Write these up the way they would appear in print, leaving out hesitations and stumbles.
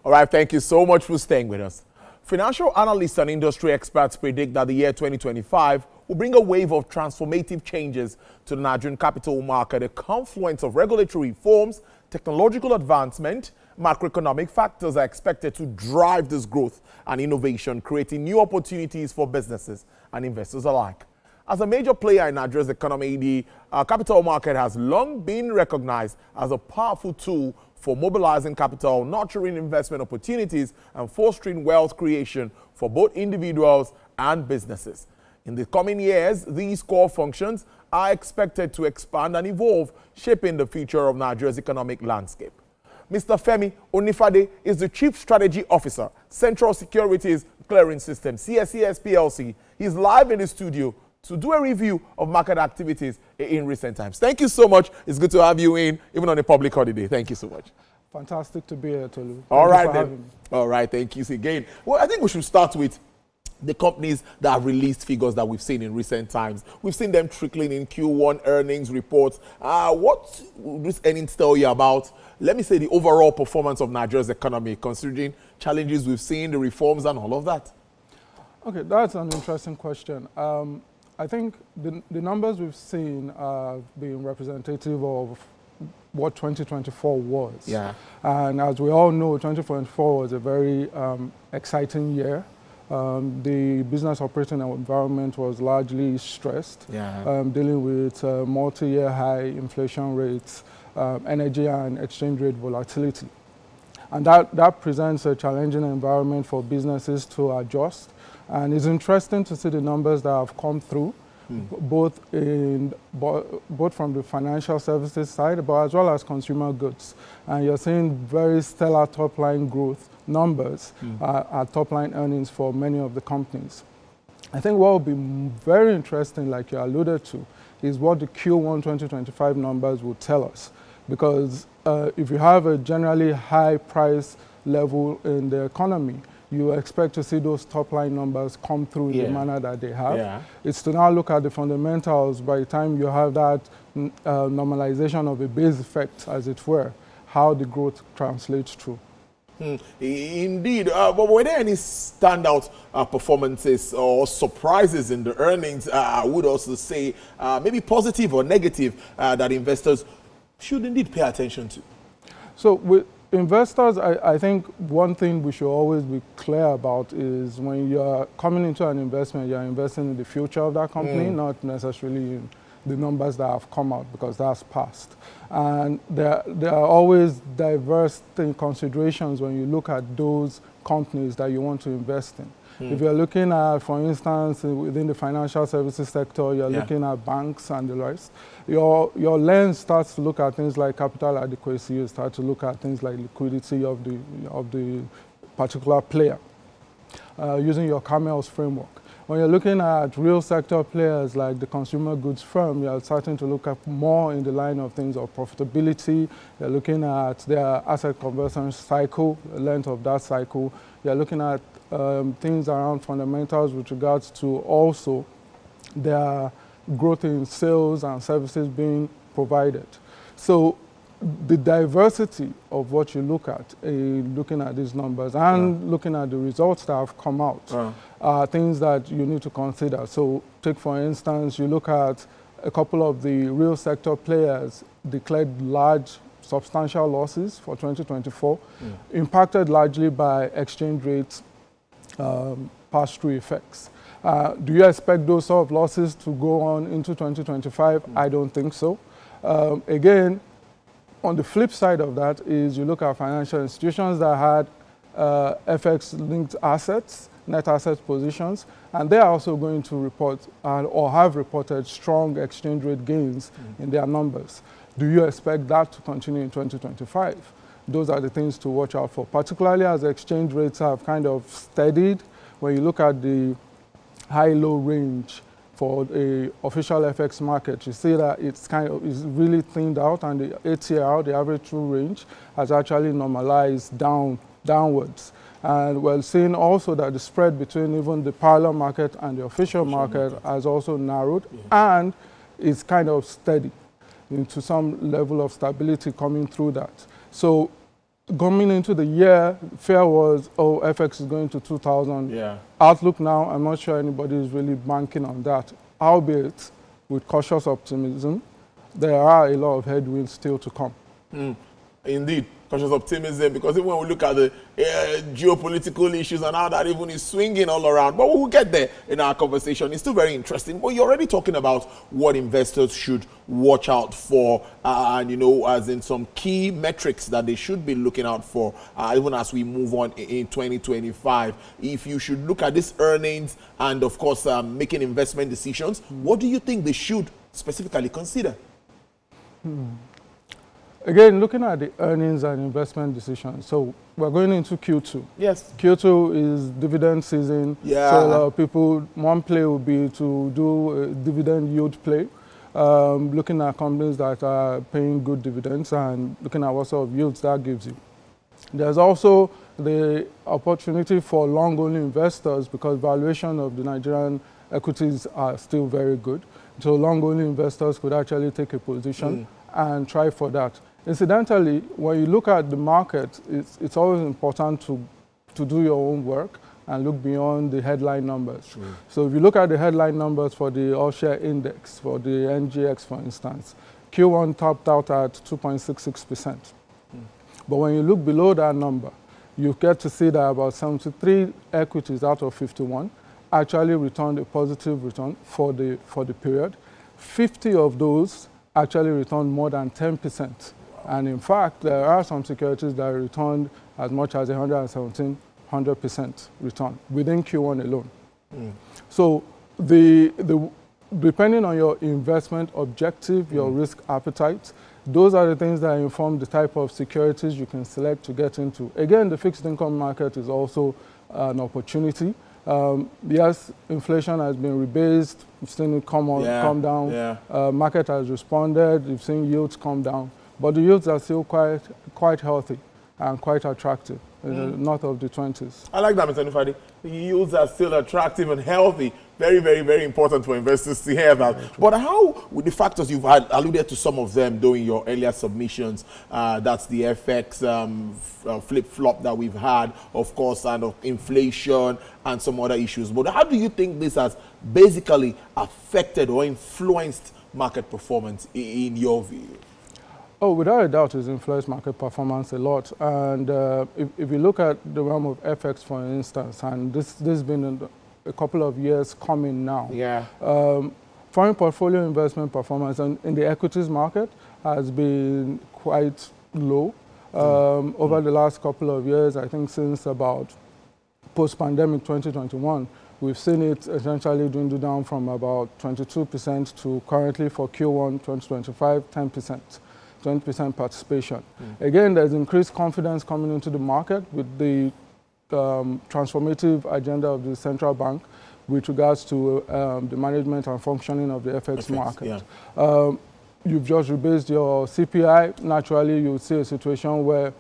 All right, thank you so much for staying with us. Financial analysts and industry experts predict that the year 2025 will bring a wave of transformative changes to the Nigerian capital market, a confluence of regulatory reforms, technological advancement, macroeconomic factors are expected to drive this growth and innovation, creating new opportunities for businesses and investors alike. As a major player in Nigeria's economy, the capital market has long been recognized as a powerful tool for mobilizing capital, nurturing investment opportunities, and fostering wealth creation for both individuals and businesses. In the coming years, these core functions are expected to expand and evolve, shaping the future of Nigeria's economic landscape. Mr. Femi Onifade is the Chief Strategy Officer, Central Securities Clearing System, CSCS PLC. He's live in the studio to do a review of market activities in recent times. Thank you so much. It's good to have you in, even on a public holiday. Thank you so much. Fantastic to be here, Tolu. All right, then. All right, thank you again. Well, I think we should start with the companies that have released figures that we've seen in recent times. We've seen them trickling in Q1 earnings reports. What will this earnings tell you about, let me say, the overall performance of Nigeria's economy, considering challenges we've seen, the reforms and all of that? Okay, that's an interesting question. I think the numbers we've seen are being representative of what 2024 was. Yeah. And as we all know, 2024 was a very exciting year. The business operating environment was largely stressed, dealing with multi-year high inflation rates, energy and exchange rate volatility. And that presents a challenging environment for businesses to adjust. And it's interesting to see the numbers that have come through, both from the financial services side, but as well as consumer goods. And you're seeing very stellar top-line growth numbers at top-line earnings for many of the companies. I think what will be very interesting, like you alluded to, is what the Q1 2025 numbers will tell us. Because if you have a generally high price level in the economy, you expect to see those top-line numbers come through in the manner that they have. It's to now look at the fundamentals by the time you have that normalization of a base effect, as it were, how the growth translates through. Indeed. But were there any standout performances or surprises in the earnings? I would also say maybe positive or negative that investors should indeed pay attention to. So with investors, I think one thing we should always be clear about is when you're coming into an investment, you're investing in the future of that company, not necessarily in the numbers that have come out, because that's past. And there are always diverse considerations when you look at those companies that you want to invest in. If you're looking at, for instance, within the financial services sector, you're looking at banks and the rest, your lens starts to look at things like capital adequacy, you start to look at things like liquidity of the particular player, using your CAMELS framework. When you're looking at real sector players like the consumer goods firm, you're starting to look at more in the line of things of profitability. You're looking at their asset conversion cycle, the length of that cycle. You're looking at things around fundamentals with regards to also their growth in sales and services being provided. So the diversity of what you look at, looking at these numbers and looking at the results that have come out, are things that you need to consider. So take, for instance, you look at a couple of the real sector players declared large, substantial losses for 2024, impacted largely by exchange rates pass-through effects. Do you expect those sort of losses to go on into 2025? I don't think so. Again, on the flip side of that is you look at financial institutions that had FX-linked assets, net asset positions, and they are also going to report or have reported strong exchange rate gains in their numbers. Do you expect that to continue in 2025? Those are the things to watch out for, particularly as exchange rates have kind of steadied. When you look at the high-low range for the official FX market, you see that it's is really thinned out, and the ATR, the average true range, has actually normalized downwards. And we're seeing also that the spread between even the parallel market and the official market has also narrowed, and is kind of steady into some level of stability coming through that. So Coming into the year, fear was, oh, FX is going to 2,000. Yeah. Outlook now, I'm not sure anybody is really banking on that. Albeit, with cautious optimism, there are a lot of headwinds still to come. Indeed, cautious optimism, because even when we look at the geopolitical issues and how that even is swinging all around, but we'll get there in our conversation. It's still very interesting. But you're already talking about what investors should watch out for, and, you know, as in some key metrics that they should be looking out for, even as we move on in 2025. If you should look at these earnings and, of course, making investment decisions, what do you think they should specifically consider? Again, looking at the earnings and investment decisions, so we're going into Q2. Yes. Q2 is dividend season. Yeah. So a lot of people, one play would be to do a dividend yield play, looking at companies that are paying good dividends and looking at what sort of yields that gives you. There's also the opportunity for long-only investors because valuation of the Nigerian equities are still very good. So long-only investors could actually take a position and try for that. Incidentally, when you look at the market, it's always important to do your own work and look beyond the headline numbers. So if you look at the headline numbers for the all-share index, for the NGX, for instance, Q1 topped out at 2.66%. But when you look below that number, you get to see that about 73 equities out of 51 actually returned a positive return for the period. 50 of those actually returned more than 10%. And in fact, there are some securities that returned as much as 100% return within Q1 alone. So depending on your investment objective, your risk appetite, those are the things that inform the type of securities you can select to get into. Again, the fixed income market is also an opportunity. Yes, inflation has been rebased. We've seen it come down. Yeah. Market has responded. We've seen yields come down. But the yields are still quite healthy and quite attractive, north of the 20s. I like that, Mr. Onifade. The yields are still attractive and healthy. Very, very, very important for investors to hear that. But how, with the factors you've alluded to some of them during your earlier submissions, that's the FX flip-flop that we've had, of course, and inflation and some other issues. But how do you think this has basically affected or influenced market performance in your view? Oh, without a doubt, it's influenced market performance a lot. And if you look at the realm of FX, for instance, and this has been a couple of years coming now. Yeah. Foreign portfolio investment performance in the equities market has been quite low over the last couple of years. I think since about post-pandemic 2021, we've seen it essentially dwindle down from about 22% to currently for Q1 2025, 10%. 20% participation. Again, there's increased confidence coming into the market with the transformative agenda of the central bank with regards to the management and functioning of the FX market. Yeah. You've just rebased your CPI. Naturally, you'll see a situation where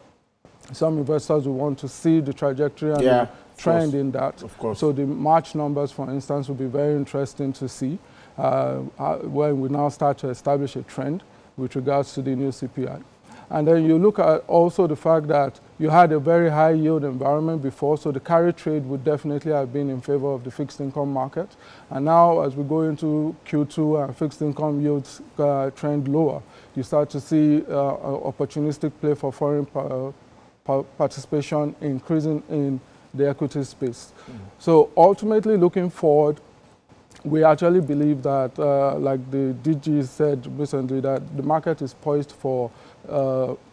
some investors will want to see the trajectory and the trend in that. Of course. So the March numbers, for instance, will be very interesting to see when we now start to establish a trend with regards to the new CPI. And then you look at also the fact that you had a very high yield environment before, so the carry trade would definitely have been in favor of the fixed income market. And now as we go into Q2 and fixed income yields trend lower, you start to see opportunistic play for foreign participation increasing in the equity space. So ultimately looking forward, we actually believe that, like the DG said recently, that the market is poised for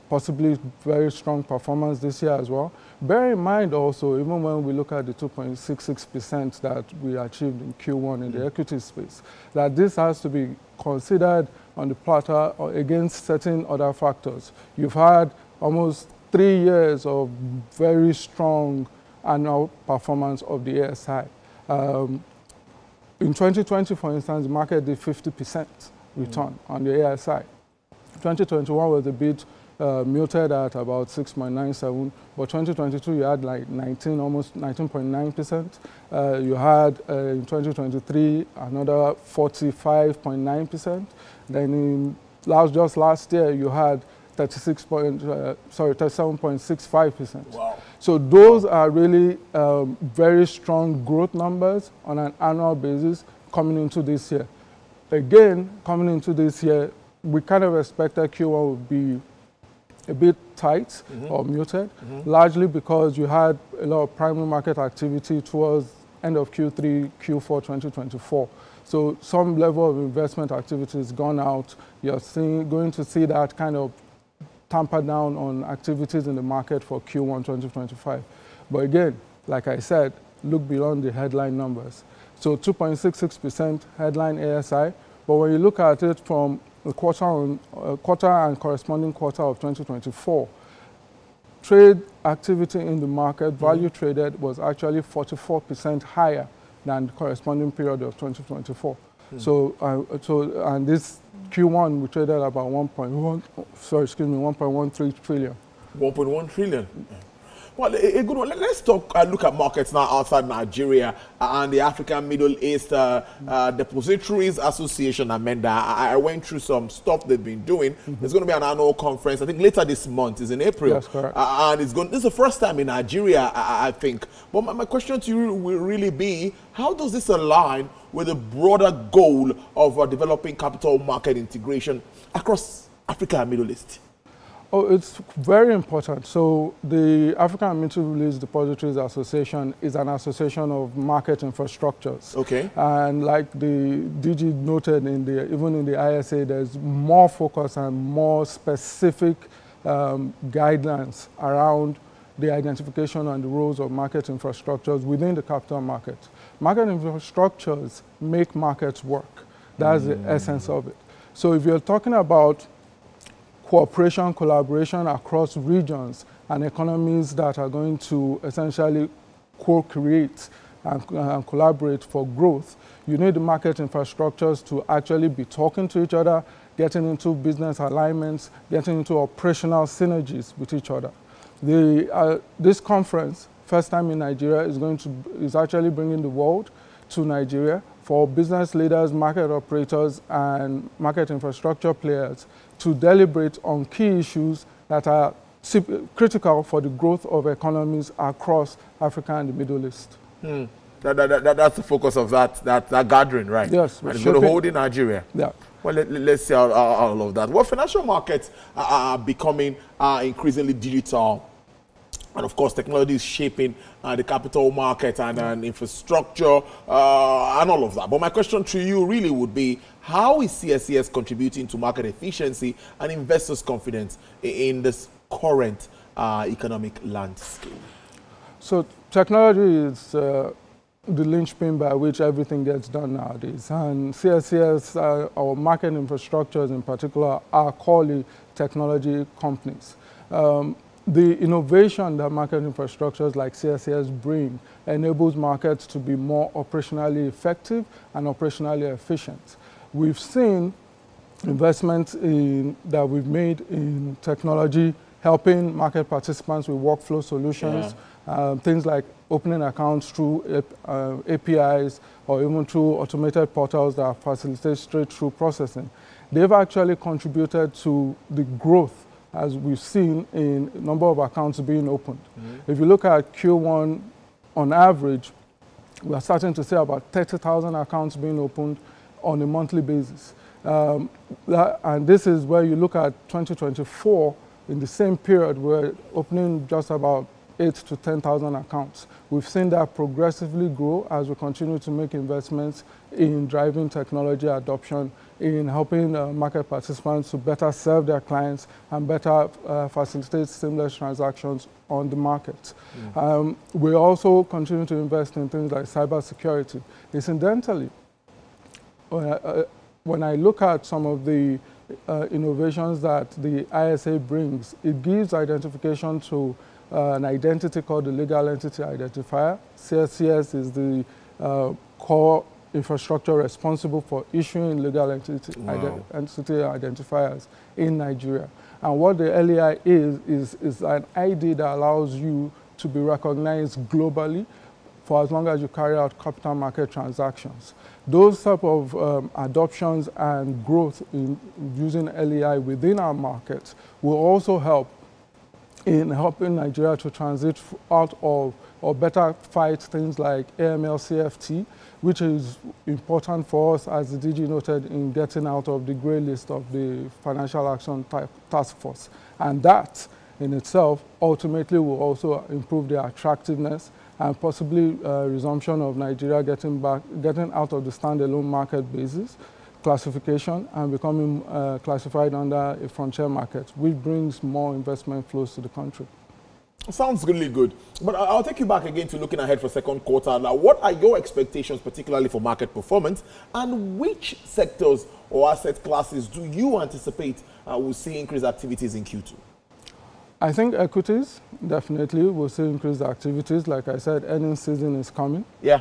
possibly very strong performance this year as well. Bear in mind also, even when we look at the 2.66% that we achieved in Q1 in the equity space, that this has to be considered on the platter against certain other factors. You've had almost 3 years of very strong annual performance of the ASI. In 2020, for instance, the market did 50% return on the ASI. 2021 was a bit muted at about 6.97, but 2022 you had like almost 19.9%. You had in 2023 another 45.9%. Then just last year you had 37.65%. Wow. So those are really very strong growth numbers on an annual basis coming into this year. Again, coming into this year, we kind of expected Q1 would be a bit tight or muted, largely because you had a lot of primary market activity towards end of Q3, Q4 2024. So some level of investment activity has gone out. You're going to see that kind of tamper down on activities in the market for Q1 2025. But again, like I said, look beyond the headline numbers. So 2.66% headline ASI, but when you look at it from the quarter and corresponding quarter of 2024, trade activity in the market, value traded, was actually 44% higher than the corresponding period of 2024. And this Q1, we traded about 1.13 trillion. 1.1 trillion. Well, a good one. Let's look at markets now outside Nigeria and the African Middle East Depositories Association, Amanda. I went through some stuff they've been doing. There's going to be an annual conference, I think later this month, is in April. That's correct. And this is the first time in Nigeria, I think. But my question to you will really be, how does this align with the broader goal of developing capital market integration across Africa and Middle East? Oh, it's very important. So the African Middle East Depositories Association is an association of market infrastructures. Okay. And like the DG noted, even in the ISA, there's more focus and more specific guidelines around the identification and the roles of market infrastructures within the capital market. Market infrastructures make markets work. That's the essence of it. So if you're talking about cooperation, collaboration across regions and economies that are going to essentially co-create and collaborate for growth, you need the market infrastructures to actually be talking to each other, getting into business alignments, getting into operational synergies with each other. This conference, first time in Nigeria, is actually bringing the world to Nigeria for business leaders, market operators, and market infrastructure players to deliberate on key issues that are critical for the growth of economies across Africa and the Middle East. That's the focus of that gathering, right? Yes. And it's going to hold in Nigeria. Yeah. Well, let's see all of that. Well, financial markets are becoming increasingly digital. And of course, technology is shaping the capital market and infrastructure and all of that. But my question to you really would be, how is CSCS contributing to market efficiency and investors' confidence in this current economic landscape? So technology is the linchpin by which everything gets done nowadays. And CSCS, our market infrastructures in particular, are core technology companies. The innovation that market infrastructures like CSCS bring enables markets to be more operationally effective and operationally efficient. We've seen investments that we've made in technology helping market participants with workflow solutions, things like opening accounts through APIs or even through automated portals that facilitate straight-through processing. They've actually contributed to the growth as we've seen in number of accounts being opened. If you look at Q1, on average, we are starting to see about 30,000 accounts being opened on a monthly basis. And this is where you look at 2024, in the same period, we're opening just about 8,000 to 10,000 accounts. We've seen that progressively grow as we continue to make investments in driving technology adoption, in helping market participants to better serve their clients and better facilitate seamless transactions on the market. We also continue to invest in things like cybersecurity. Incidentally, when I look at some of the innovations that the ISA brings, it gives identification to an identity called the legal entity identifier. CSCS is the core infrastructure responsible for issuing legal entity identifiers in Nigeria. And what the LEI is an ID that allows you to be recognized globally for as long as you carry out capital market transactions. Those type of adoptions and growth in using LEI within our markets will also help in helping Nigeria to transit out of or better fight things like AML CFT, which is important for us, as the DG noted, in getting out of the grey list of the Financial Action Task Force. And that in itself ultimately will also improve the attractiveness and possibly resumption of Nigeria getting out of the standalone market basis classification and becoming classified under a frontier market, which brings more investment flows to the country. Sounds really good. But I'll take you back again to looking ahead for second quarter. Now, what are your expectations, particularly for market performance, and which sectors or asset classes do you anticipate will see increased activities in Q2? I think equities definitely will see increased activities. Like I said, earnings season is coming. Yeah.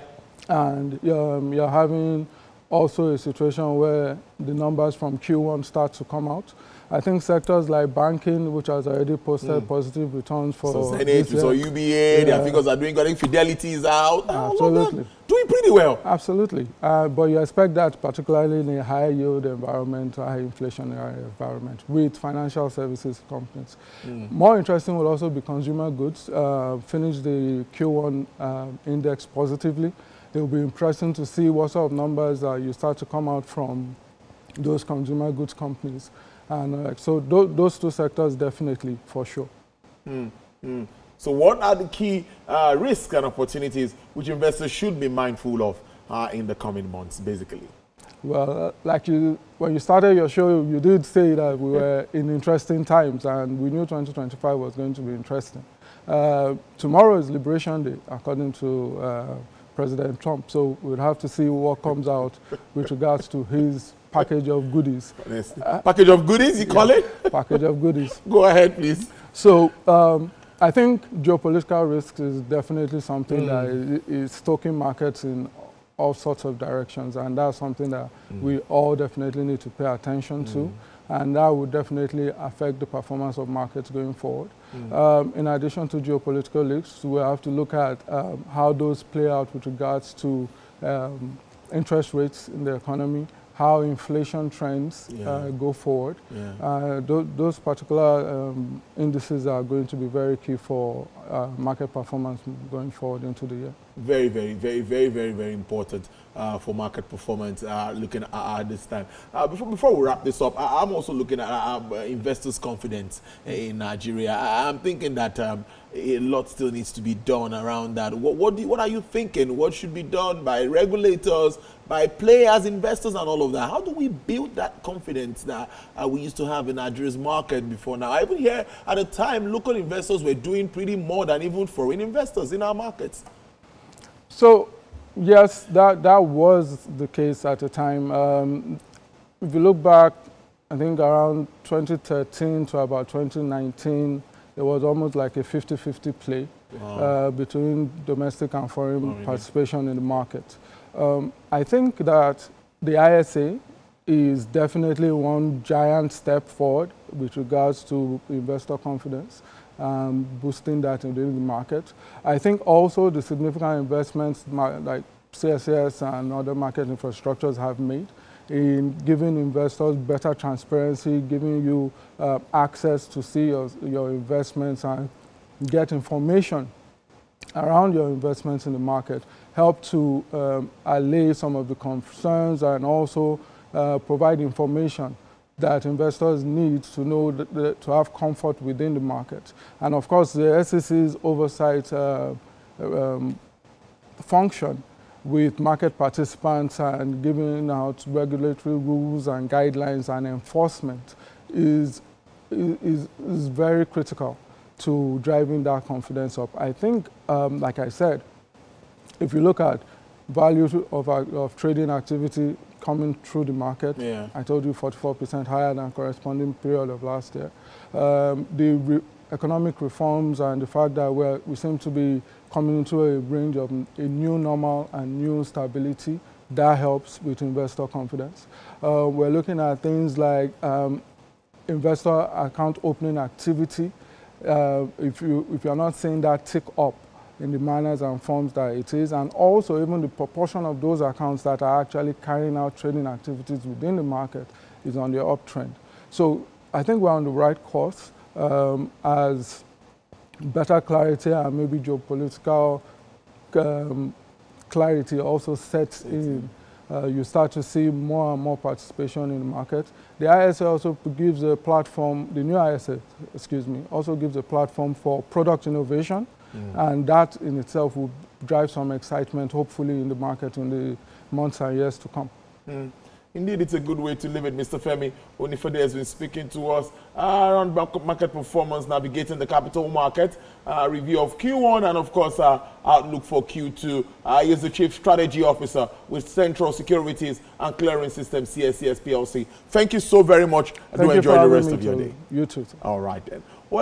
And you're having also a situation where the numbers from Q1 start to come out. I think sectors like banking, which has already posted positive returns for Senate, so UBA, their figures are doing good. I think Fidelity is out. Absolutely. Doing pretty well. Absolutely. But you expect that particularly in a high yield environment, high inflationary environment with financial services companies. More interesting will also be consumer goods. Finish the Q1 index positively. It will be interesting to see what sort of numbers you start to come out from those consumer goods companies. And so those two sectors definitely, for sure. So what are the key risks and opportunities which investors should be mindful of in the coming months, basically? Well, when you started your show, you did say that we were in interesting times, and we knew 2025 was going to be interesting. Tomorrow is Liberation Day, according to President Trump. So we'll have to see what comes out with regards to his package of goodies. Package of goodies, you call it? Package of goodies. Go ahead, please. So I think geopolitical risks is definitely something that is stoking markets in all sorts of directions, and that's something that we all definitely need to pay attention to, and that would definitely affect the performance of markets going forward. In addition to geopolitical risks, we have to look at how those play out with regards to interest rates in the economy, how inflation trends go forward. Those particular indices are going to be very key for market performance going forward into the year. Very, very, very, very, very, very important for market performance looking at this time. Before we wrap this up, I'm also looking at investors' confidence in Nigeria. I'm thinking that a lot still needs to be done around that. What are you thinking? What should be done by regulators, by players, investors, and all of that? How do we build that confidence that we used to have in Nigeria's market before now? Even here at the time, local investors were doing pretty more than even foreign investors in our markets. So, yes, that was the case at the time. If you look back, I think around 2013 to about 2019, there was almost like a 50-50 play between domestic and foreign participation in the market. I think that the ISA is definitely one giant step forward with regards to investor confidence, boosting that in the market. I think also the significant investments like CSCS and other market infrastructures have made in giving investors better transparency, giving you access to see your investments and get information around your investments in the market, help to allay some of the concerns and also provide information that investors need to know to have comfort within the market. And of course, the SEC's oversight function with market participants and giving out regulatory rules and guidelines and enforcement is very critical to driving that confidence up. I think, like I said, if you look at value of trading activity coming through the market, I told you 44% higher than corresponding period of last year. The economic reforms and the fact that we seem to be coming into a range of a new normal and new stability, that helps with investor confidence. We're looking at things like investor account opening activity. If you're not seeing that tick up, in the manners and forms that it is, and also even the proportion of those accounts that are actually carrying out trading activities within the market is on the uptrend. So I think we're on the right course as better clarity and maybe geopolitical clarity also sets in. You start to see more and more participation in the market. The ISA also gives a platform, the new ISA, also gives a platform for product innovation, and that in itself will drive some excitement, hopefully, in the market in the months and years to come. Indeed, it's a good way to live it. Mr. Femi Onifade has been speaking to us around market performance, navigating the capital market, review of Q1, and of course, outlook for Q2. He is the Chief Strategy Officer with Central Securities and Clearing System, CSCS PLC. Thank you so very much. Do enjoy the rest of your day. You too. All right, then.